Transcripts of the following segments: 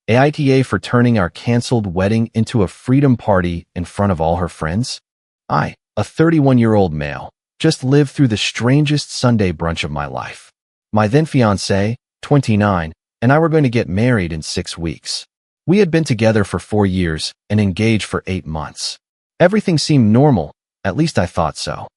AITA for turning our canceled wedding into a freedom party in front of all her friends? I, a 31-year-old male, just lived through the strangest Sunday brunch of my life. My then fiancé, 29, and I were going to get married in 6 weeks. We had been together for 4 years and engaged for 8 months. Everything seemed normal, at least I thought so.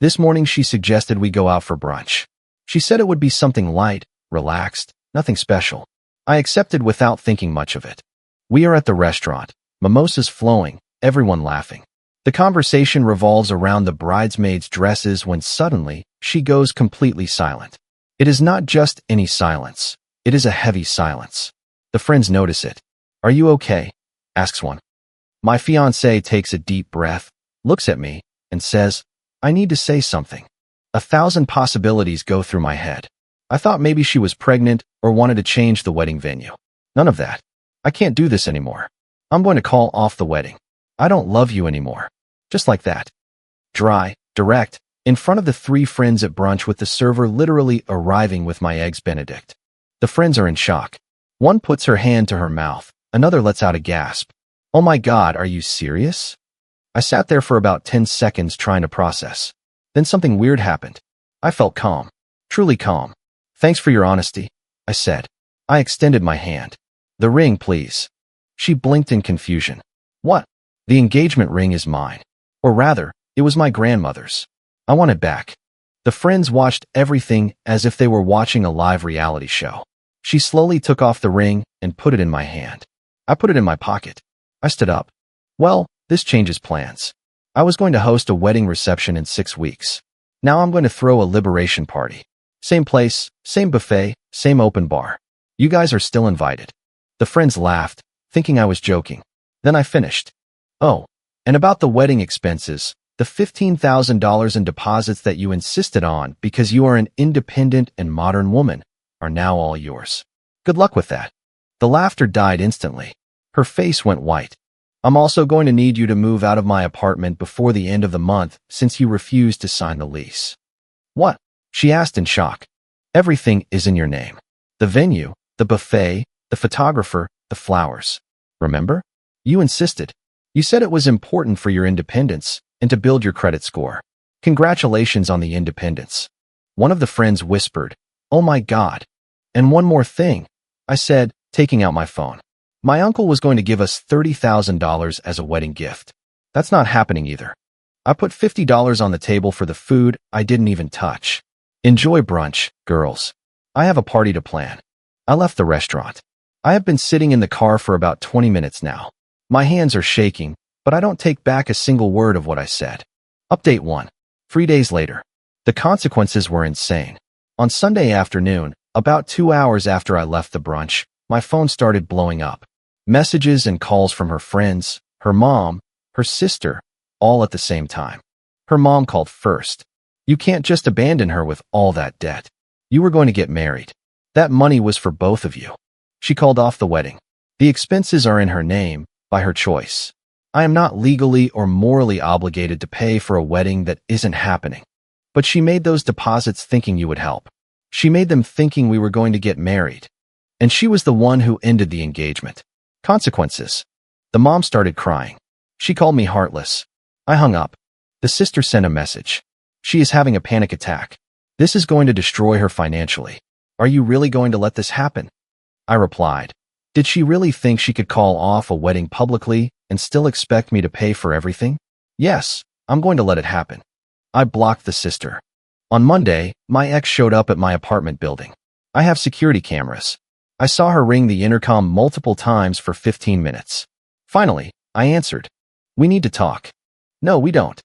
This morning she suggested we go out for brunch. She said it would be something light, relaxed, nothing special. I accepted without thinking much of it. We are at the restaurant, mimosas flowing, everyone laughing. The conversation revolves around the bridesmaids' dresses when suddenly she goes completely silent. It is not just any silence. It is a heavy silence. The friends notice it. "Are you okay?" asks one. My fiancé takes a deep breath, looks at me, and says, "I need to say something." 1,000 possibilities go through my head. I thought maybe she was pregnant or wanted to change the wedding venue. None of that. I can't do this anymore. I'm going to call off the wedding. I don't love you anymore. Just like that. Dry, direct, in front of the 3 friends at brunch with the server literally arriving with my eggs Benedict. The friends are in shock. One puts her hand to her mouth. Another lets out a gasp. "Oh my God, are you serious?" I sat there for about 10 seconds trying to process. Then something weird happened. I felt calm. Truly calm. "Thanks for your honesty," I said. I extended my hand. "The ring, please." She blinked in confusion. "What?" "The engagement ring is mine. Or rather, it was my grandmother's. I want it back." The friends watched everything as if they were watching a live reality show. She slowly took off the ring and put it in my hand. I put it in my pocket. I stood up. Well, this changes plans. I was going to host a wedding reception in 6 weeks. Now I'm going to throw a liberation party. Same place, same buffet, same open bar. You guys are still invited. The friends laughed, thinking I was joking. Then I finished. "Oh, and about the wedding expenses, the $15,000 in deposits that you insisted on because you are an independent and modern woman are now all yours. Good luck with that." The laughter died instantly. Her face went white. "I'm also going to need you to move out of my apartment before the end of the month since you refused to sign the lease." "What?" she asked in shock. "Everything is in your name. The venue, the buffet, the photographer, the flowers. Remember? You insisted. You said it was important for your independence and to build your credit score. Congratulations on the independence." One of the friends whispered, "Oh my God. And one more thing," I said, taking out my phone. "My uncle was going to give us $30,000 as a wedding gift. That's not happening either." I put $50 on the table for the food I didn't even touch. "Enjoy brunch, girls. I have a party to plan." I left the restaurant. I have been sitting in the car for about 20 minutes now. My hands are shaking, but I don't take back a single word of what I said. Update 1. 3 days later. The consequences were insane. On Sunday afternoon, about 2 hours after I left the brunch, my phone started blowing up. Messages and calls from her friends, her mom, her sister, all at the same time. Her mom called first. "You can't just abandon her with all that debt. You were going to get married. That money was for both of you." She called off the wedding. "The expenses are in her name, by her choice. I am not legally or morally obligated to pay for a wedding that isn't happening. But she made those deposits thinking you would help. She made them thinking we were going to get married. And she was the one who ended the engagement. Consequences." The mom started crying. She called me heartless. I hung up. The sister sent a message. "She is having a panic attack. This is going to destroy her financially. Are you really going to let this happen?" I replied, "Did she really think she could call off a wedding publicly and still expect me to pay for everything? Yes, I'm going to let it happen." I blocked the sister. On Monday, my ex showed up at my apartment building. I have security cameras. I saw her ring the intercom multiple times for 15 minutes. Finally, I answered. "We need to talk." "No, we don't."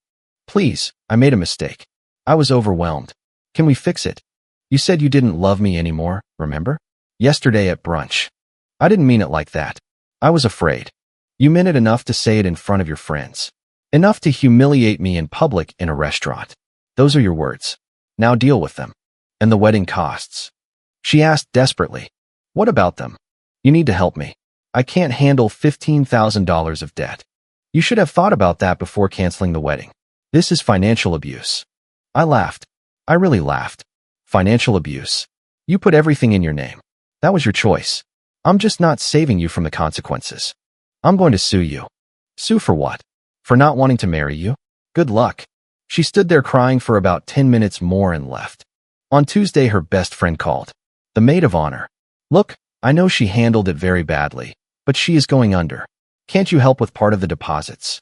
"Please, I made a mistake. I was overwhelmed. Can we fix it? You said you didn't love me anymore, remember? Yesterday at brunch." "I didn't mean it like that. I was afraid." "You meant it enough to say it in front of your friends. Enough to humiliate me in public in a restaurant. Those are your words. Now deal with them. And the wedding costs." She asked desperately. "What about them? You need to help me. I can't handle $15,000 of debt. You should have thought about that before canceling the wedding. This is financial abuse." I laughed. I really laughed. Financial abuse. You put everything in your name. That was your choice. I'm just not saving you from the consequences. I'm going to sue you. Sue for what? For not wanting to marry you? Good luck. She stood there crying for about 10 minutes more and left. On Tuesday, her best friend called. The maid of honor. Look, I know she handled it very badly, but she is going under. Can't you help with part of the deposits?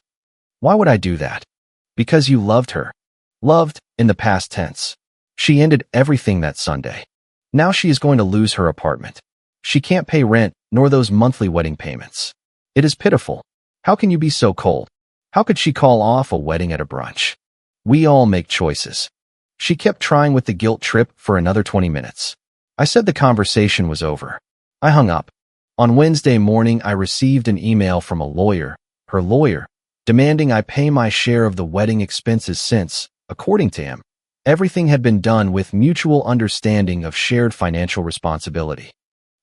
Why would I do that? Because you loved her. Loved, in the past tense. She ended everything that Sunday. Now she is going to lose her apartment. She can't pay rent, nor those monthly wedding payments. It is pitiful. How can you be so cold? How could she call off a wedding at a brunch? We all make choices. She kept trying with the guilt trip for another 20 minutes. I said the conversation was over. I hung up. On Wednesday morning, I received an email from a lawyer, her lawyer, demanding I pay my share of the wedding expenses since, according to him, everything had been done with mutual understanding of shared financial responsibility.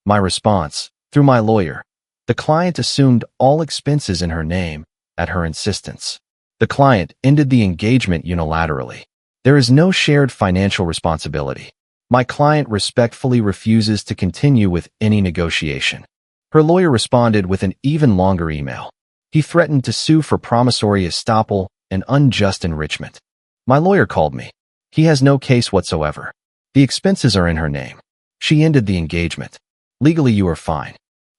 My response, through my lawyer, the client assumed all expenses in her name, at her insistence. The client ended the engagement unilaterally. There is no shared financial responsibility. My client respectfully refuses to continue with any negotiation. Her lawyer responded with an even longer email. He threatened to sue for promissory estoppel and unjust enrichment. My lawyer called me. He has no case whatsoever. The expenses are in her name. She ended the engagement. Legally, you are fine.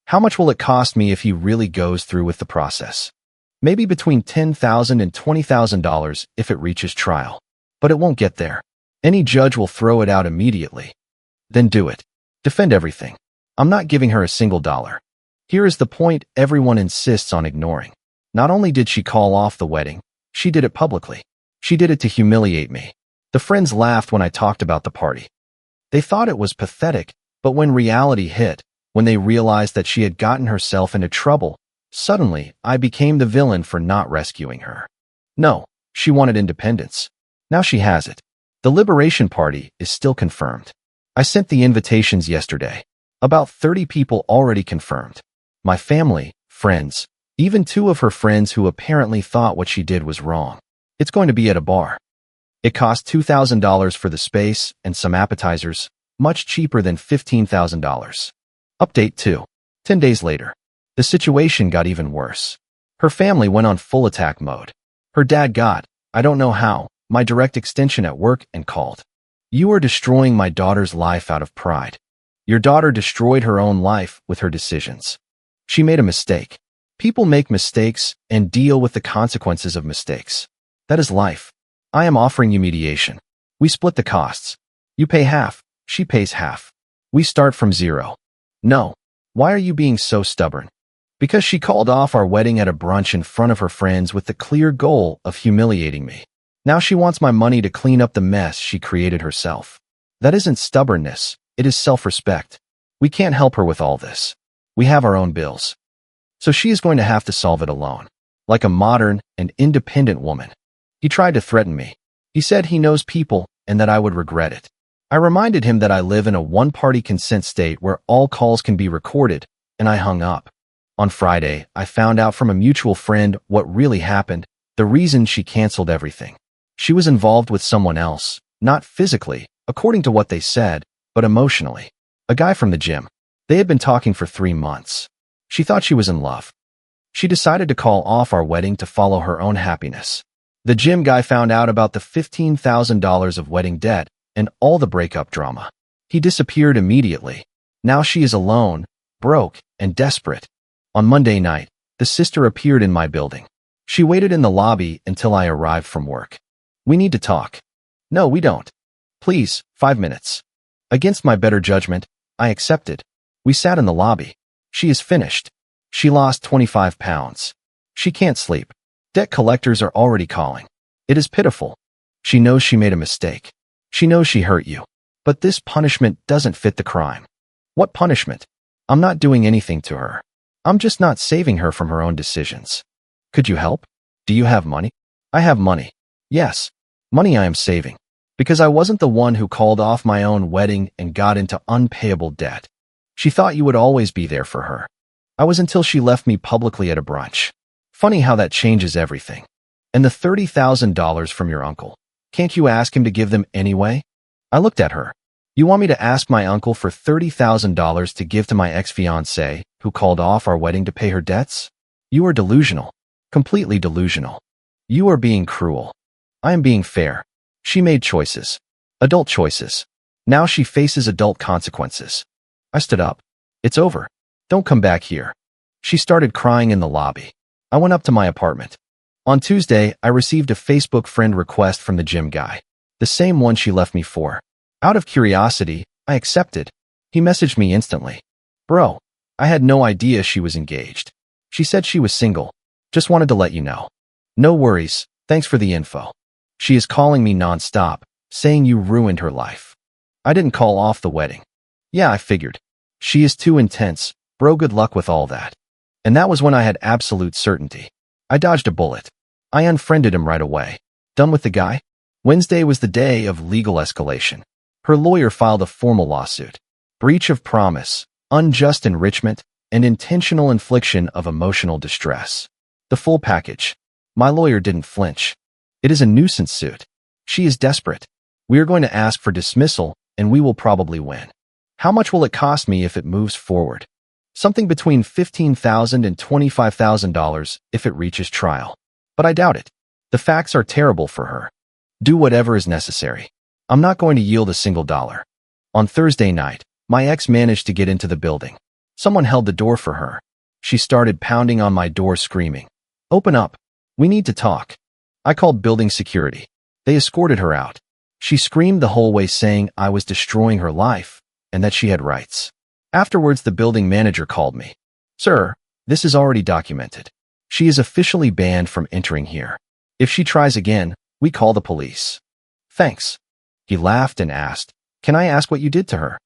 How much will it cost me if he really goes through with the process? Maybe between $10,000 and $20,000 if it reaches trial. But it won't get there. Any judge will throw it out immediately. Then do it. Defend everything. I'm not giving her a single dollar. Here is the point everyone insists on ignoring. Not only did she call off the wedding, she did it publicly. She did it to humiliate me. The friends laughed when I talked about the party. They thought it was pathetic, but when reality hit, when they realized that she had gotten herself into trouble, suddenly I became the villain for not rescuing her. No, she wanted independence. Now she has it. The Liberation Party is still confirmed. I sent the invitations yesterday. About 30 people already confirmed. My family, friends, even 2 of her friends who apparently thought what she did was wrong. It's going to be at a bar. It cost $2,000 for the space and some appetizers, much cheaper than $15,000. Update 2. 10 days later. The situation got even worse. Her family went on full attack mode. Her dad got, I don't know how, my direct extension at work and called. You are destroying my daughter's life out of pride. Your daughter destroyed her own life with her decisions. She made a mistake. People make mistakes and deal with the consequences of mistakes. That is life. I am offering you mediation. We split the costs. You pay half. She pays half. We start from zero. No. Why are you being so stubborn? Because she called off our wedding at a brunch in front of her friends with the clear goal of humiliating me. Now she wants my money to clean up the mess she created herself. That isn't stubbornness. It is self-respect. We can't help her with all this. We have our own bills. So she is going to have to solve it alone. Like a modern and independent woman. He tried to threaten me. He said he knows people and that I would regret it. I reminded him that I live in a one-party consent state where all calls can be recorded, and I hung up. On Friday, I found out from a mutual friend what really happened, the reason she canceled everything. She was involved with someone else, not physically, according to what they said, but emotionally. A guy from the gym. They had been talking for 3 months. She thought she was in love. She decided to call off our wedding to follow her own happiness. The gym guy found out about the $15,000 of wedding debt and all the breakup drama. He disappeared immediately. Now she is alone, broke, and desperate. On Monday night, the sister appeared in my building. She waited in the lobby until I arrived from work. We need to talk. No, we don't. Please, 5 minutes. Against my better judgment, I accepted. We sat in the lobby. She is finished. She lost 25 pounds. She can't sleep. Debt collectors are already calling. It is pitiful. She knows she made a mistake. She knows she hurt you. But this punishment doesn't fit the crime. What punishment? I'm not doing anything to her. I'm just not saving her from her own decisions. Could you help? Do you have money? I have money. Yes. Money I am saving. Because I wasn't the one who called off my own wedding and got into unpayable debt. She thought you would always be there for her. I was until she left me publicly at a brunch. Funny how that changes everything. And the $30,000 from your uncle. Can't you ask him to give them anyway? I looked at her. You want me to ask my uncle for $30,000 to give to my ex-fiancée, who called off our wedding to pay her debts? You are delusional. Completely delusional. You are being cruel. I am being fair. She made choices. Adult choices. Now she faces adult consequences. I stood up. It's over. Don't come back here. She started crying in the lobby. I went up to my apartment. On Tuesday, I received a Facebook friend request from the gym guy. The same one she left me for. Out of curiosity, I accepted. He messaged me instantly. Bro, I had no idea she was engaged. She said she was single. Just wanted to let you know. No worries, thanks for the info. She is calling me nonstop, saying you ruined her life. I didn't call off the wedding. Yeah, I figured. She is too intense, bro, good luck with all that. And that was when I had absolute certainty. I dodged a bullet. I unfriended him right away. Done with the guy? Wednesday was the day of legal escalation. Her lawyer filed a formal lawsuit. Breach of promise, unjust enrichment, and intentional infliction of emotional distress. The full package. My lawyer didn't flinch. It is a nuisance suit. She is desperate. We are going to ask for dismissal, and we will probably win. How much will it cost me if it moves forward? Something between $15,000 and $25,000 if it reaches trial. But I doubt it. The facts are terrible for her. Do whatever is necessary. I'm not going to yield a single dollar. On Thursday night, my ex managed to get into the building. Someone held the door for her. She started pounding on my door screaming, "Open up. We need to talk." I called building security. They escorted her out. She screamed the whole way saying I was destroying her life and that she had rights. Afterwards, the building manager called me. Sir, this is already documented. She is officially banned from entering here. If she tries again, we call the police. Thanks. He laughed and asked, Can I ask what you did to her?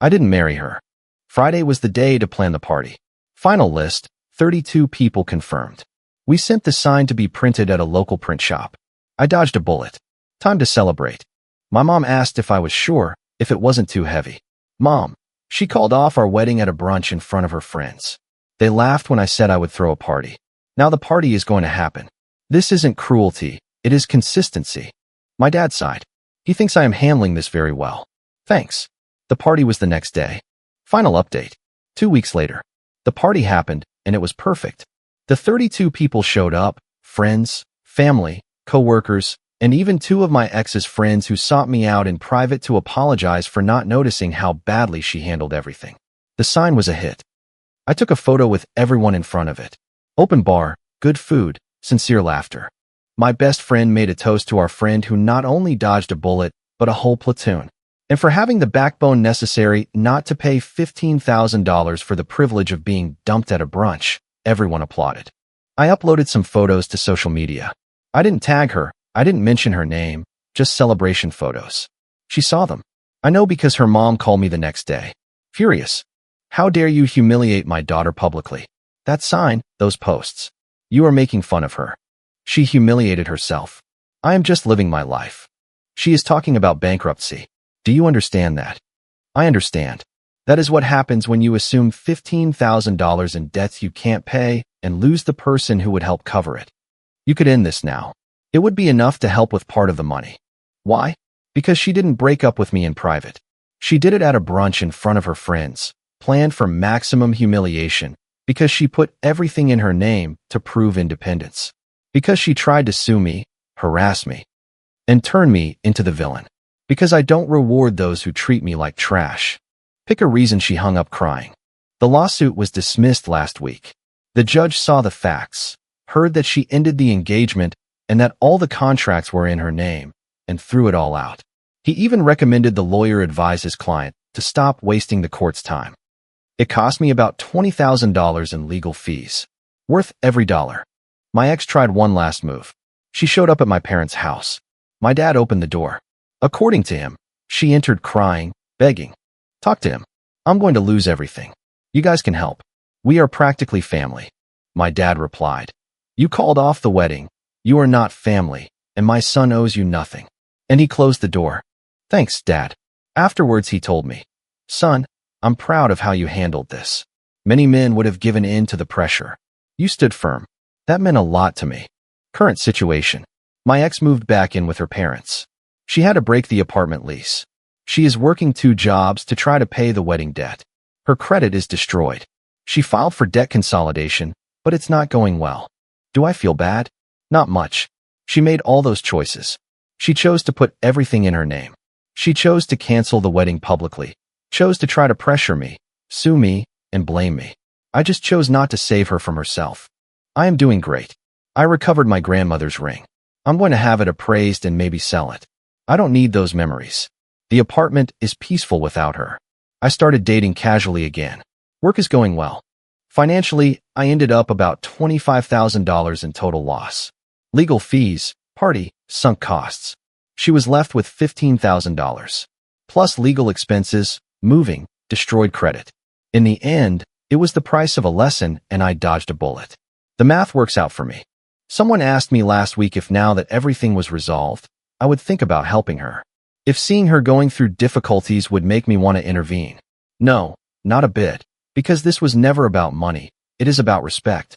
I didn't marry her. Friday was the day to plan the party. Final list, 32 people confirmed. We sent the sign to be printed at a local print shop. I dodged a bullet. Time to celebrate. My mom asked if I was sure, if it wasn't too heavy. Mom, she called off our wedding at a brunch in front of her friends. They laughed when I said I would throw a party. Now the party is going to happen. This isn't cruelty, it is consistency. My dad sighed. He thinks I am handling this very well. Thanks. The party was the next day. Final update. 2 weeks later. The party happened, and it was perfect. The 32 people showed up, friends, family, co-workers, and even 2 of my ex's friends who sought me out in private to apologize for not noticing how badly she handled everything. The sign was a hit. I took a photo with everyone in front of it. Open bar, good food, sincere laughter. My best friend made a toast to our friend who not only dodged a bullet, but a whole platoon. And for having the backbone necessary not to pay $15,000 for the privilege of being dumped at a brunch, everyone applauded. I uploaded some photos to social media. I didn't tag her, I didn't mention her name, just celebration photos. She saw them. I know because her mom called me the next day. Furious. How dare you humiliate my daughter publicly? That sign, those posts. You are making fun of her. She humiliated herself. I am just living my life. She is talking about bankruptcy. Do you understand that? I understand. That is what happens when you assume $15,000 in debts you can't pay and lose the person who would help cover it. You could end this now. It would be enough to help with part of the money. Why? Because she didn't break up with me in private. She did it at a brunch in front of her friends, planned for maximum humiliation, because she put everything in her name to prove independence. Because she tried to sue me, harass me, and turn me into the villain. Because I don't reward those who treat me like trash. Pick a reason she hung up crying. The lawsuit was dismissed last week. The judge saw the facts, heard that she ended the engagement and that all the contracts were in her name, and threw it all out. He even recommended the lawyer advise his client to stop wasting the court's time. It cost me about $20,000 in legal fees. Worth every dollar. My ex tried one last move. She showed up at my parents' house. My dad opened the door. According to him, she entered crying, begging. Talk to him. I'm going to lose everything. You guys can help. We are practically family. My dad replied. You called off the wedding. You are not family, and my son owes you nothing. And he closed the door. Thanks, Dad. Afterwards, he told me, Son, I'm proud of how you handled this. Many men would have given in to the pressure. You stood firm. That meant a lot to me. Current situation. My ex moved back in with her parents. She had to break the apartment lease. She is working 2 jobs to try to pay the wedding debt. Her credit is destroyed. She filed for debt consolidation, but it's not going well. Do I feel bad? Not much. She made all those choices. She chose to put everything in her name. She chose to cancel the wedding publicly, chose to try to pressure me, sue me, and blame me. I just chose not to save her from herself. I am doing great. I recovered my grandmother's ring. I'm going to have it appraised and maybe sell it. I don't need those memories. The apartment is peaceful without her. I started dating casually again. Work is going well. Financially, I ended up about $25,000 in total loss. Legal fees, party, sunk costs. She was left with $15,000. Plus legal expenses, moving, destroyed credit. In the end, it was the price of a lesson and I dodged a bullet. The math works out for me. Someone asked me last week if now that everything was resolved, I would think about helping her. If seeing her going through difficulties would make me want to intervene. No, not a bit, because this was never about money. It is about respect.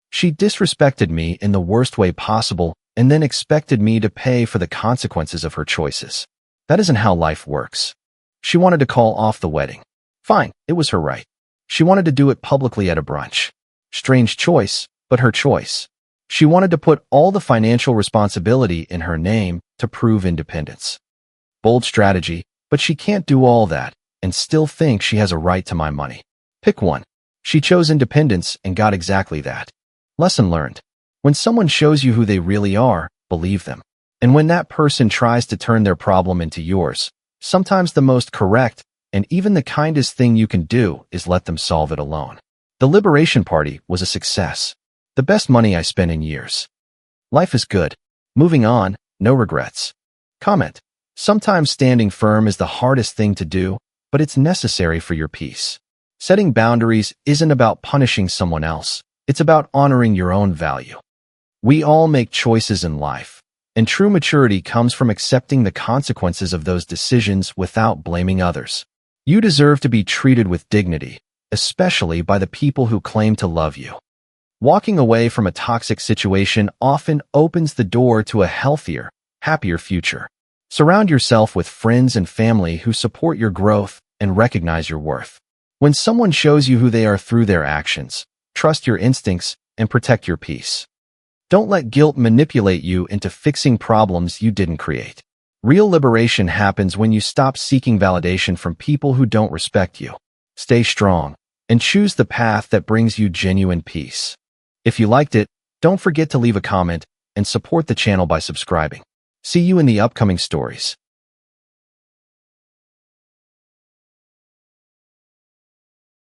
She disrespected me in the worst way possible and then expected me to pay for the consequences of her choices. That isn't how life works. She wanted to call off the wedding. Fine, it was her right. She wanted to do it publicly at a brunch. Strange choice, but her choice. She wanted to put all the financial responsibility in her name to prove independence. Bold strategy, but she can't do all that and still think she has a right to my money. Pick one. She chose independence and got exactly that. Lesson learned. When someone shows you who they really are, believe them. And when that person tries to turn their problem into yours, sometimes the most correct and even the kindest thing you can do is let them solve it alone. The liberation party was a success. The best money I spent in years. Life is good. Moving on, no regrets. Comment. Sometimes standing firm is the hardest thing to do, but it's necessary for your peace. Setting boundaries isn't about punishing someone else. It's about honoring your own value. We all make choices in life, and true maturity comes from accepting the consequences of those decisions without blaming others. You deserve to be treated with dignity, especially by the people who claim to love you. Walking away from a toxic situation often opens the door to a healthier, happier future. Surround yourself with friends and family who support your growth and recognize your worth. When someone shows you who they are through their actions, trust your instincts and protect your peace. Don't let guilt manipulate you into fixing problems you didn't create. Real liberation happens when you stop seeking validation from people who don't respect you. Stay strong and choose the path that brings you genuine peace. If you liked it, don't forget to leave a comment and support the channel by subscribing. See you in the upcoming stories.